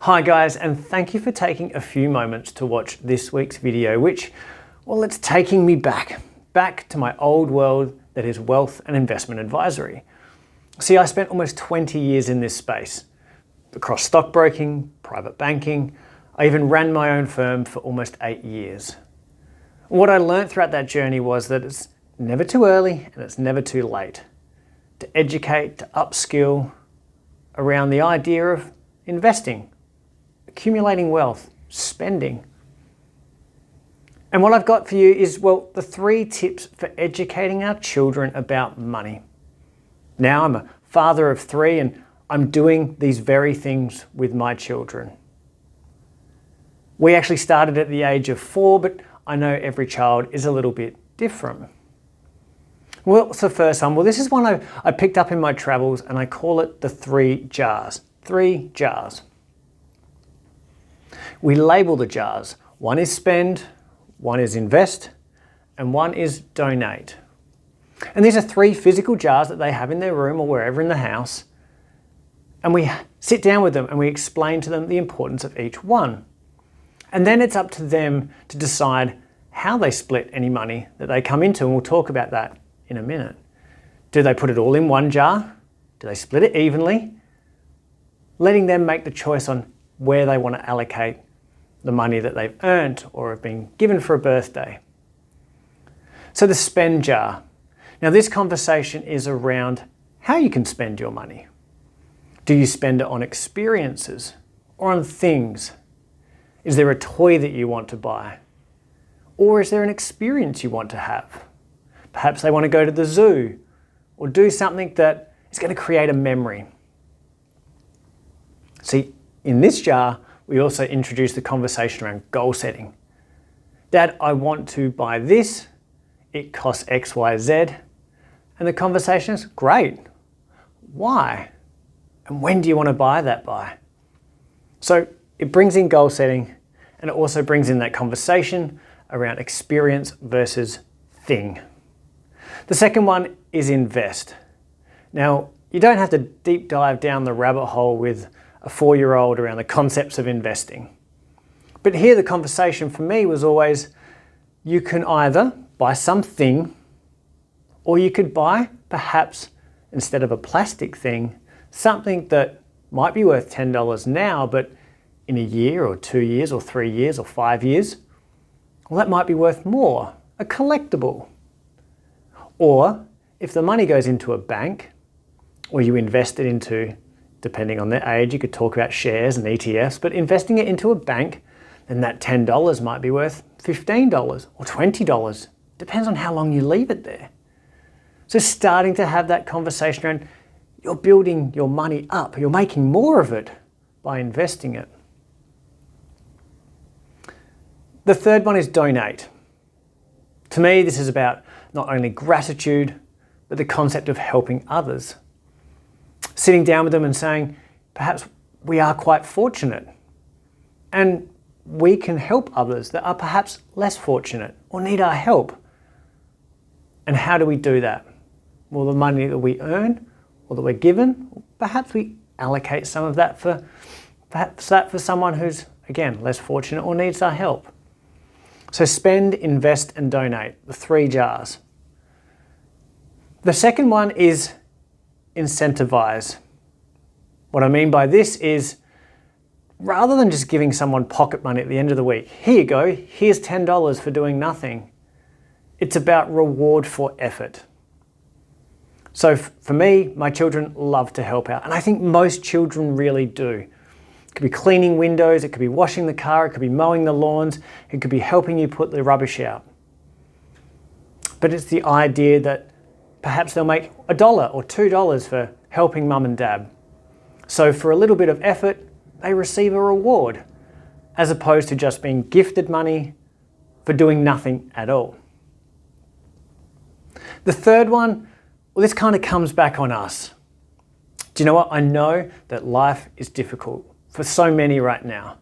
Hi guys, and thank you for taking a few moments to watch this week's video, which, well, it's taking me back to my old world that is wealth and investment advisory. See, I spent almost 20 years in this space, across stockbroking, private banking. I even ran my own firm for almost 8 years. What I learned throughout that journey was that it's never too early and it's never too late to educate, to upskill around the idea of investing, accumulating wealth, spending. And what I've got for you is, well, the 3 tips for educating our children about money. Now I'm a father of 3 and I'm doing these very things with my children. We actually started at the age of 4, but I know every child is a little bit different. Well, what's the first one? Well, this is one I picked up in my travels and I call it the 3 jars. 3 jars. We label the jars. One is spend, one is invest, and one is donate. And these are 3 physical jars that they have in their room or wherever in the house. And we sit down with them and we explain to them the importance of each one. And then it's up to them to decide how they split any money that they come into, and we'll talk about that in a minute. Do they put it all in one jar? Do they split it evenly? Letting them make the choice on where they want to allocate the money that they've earned or have been given for a birthday. So the spend jar. Now this conversation is around how you can spend your money. Do you spend it on experiences or on things? Is there a toy that you want to buy? Or is there an experience you want to have? Perhaps they want to go to the zoo or do something that is going to create a memory. See, in this jar, we also introduce the conversation around goal setting. Dad, I want to buy this. It costs X, Y, Z. And the conversation is, great. Why? And when do you want to buy that by? So it brings in goal setting, and it also brings in that conversation around experience versus thing. The second one is invest. Now, you don't have to deep dive down the rabbit hole with a 4-year-old around the concepts of investing. But here the conversation for me was always, you can either buy something, or you could buy, perhaps, instead of a plastic thing, something that might be worth $10 now, but in a year or 2 years or 3 years or 5 years, well, that might be worth more, a collectible. Or if the money goes into a bank, or you invest it into, depending on their age, you could talk about shares and ETFs, but investing it into a bank, then that $10 might be worth $15 or $20. Depends on how long you leave it there. So starting to have that conversation around, you're building your money up, you're making more of it by investing it. The third one is donate. To me, this is about not only gratitude, but the concept of helping others. Sitting down with them and saying, perhaps we are quite fortunate and we can help others that are perhaps less fortunate or need our help. And how do we do that? Well, the money that we earn or that we're given, perhaps we allocate some of that for someone who's, again, less fortunate or needs our help. So spend, invest, and donate, the 3 jars. The second one is incentivize. What I mean by this is, rather than just giving someone pocket money at the end of the week, here you go, here's $10 for doing nothing. It's about reward for effort. So for me, my children love to help out, and I think most children really do. It could be cleaning windows, it could be washing the car, it could be mowing the lawns, it could be helping you put the rubbish out. But it's the idea that perhaps they'll make $1 or $2 for helping mum and dad. So for a little bit of effort, they receive a reward, as opposed to just being gifted money for doing nothing at all. The third one, well, this kind of comes back on us. Do you know what? I know that life is difficult for so many right now.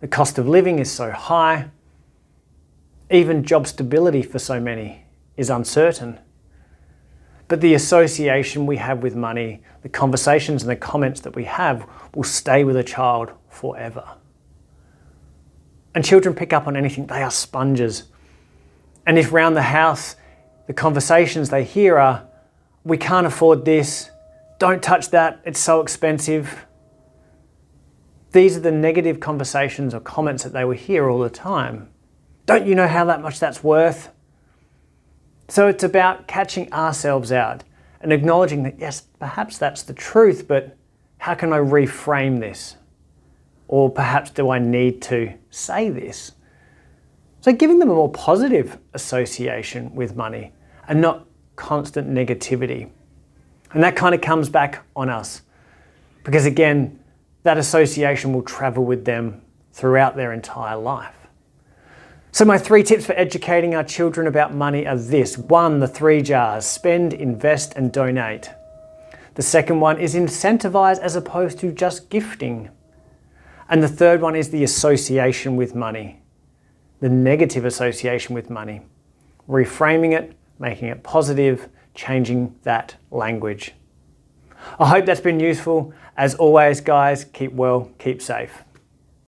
The cost of living is so high. Even job stability for so many is uncertain. but the association we have with money, the conversations and the comments that we have will stay with a child forever. And children pick up on anything. They are sponges. And if round the house, the conversations they hear are, we can't afford this, don't touch that, it's so expensive. These are the negative conversations or comments that they will hear all the time. Don't you know how much that's worth? So it's about catching ourselves out and acknowledging that, yes, perhaps that's the truth, but how can I reframe this? Or perhaps do I need to say this? So giving them a more positive association with money and not constant negativity. And that kind of comes back on us because again, that association will travel with them throughout their entire life. So my 3 tips for educating our children about money are this. 1, the 3 jars: spend, invest, and donate. The second one is incentivize as opposed to just gifting. And the third one is the association with money, the negative association with money. Reframing it, making it positive, changing that language. I hope that's been useful. As always, guys, keep well, keep safe.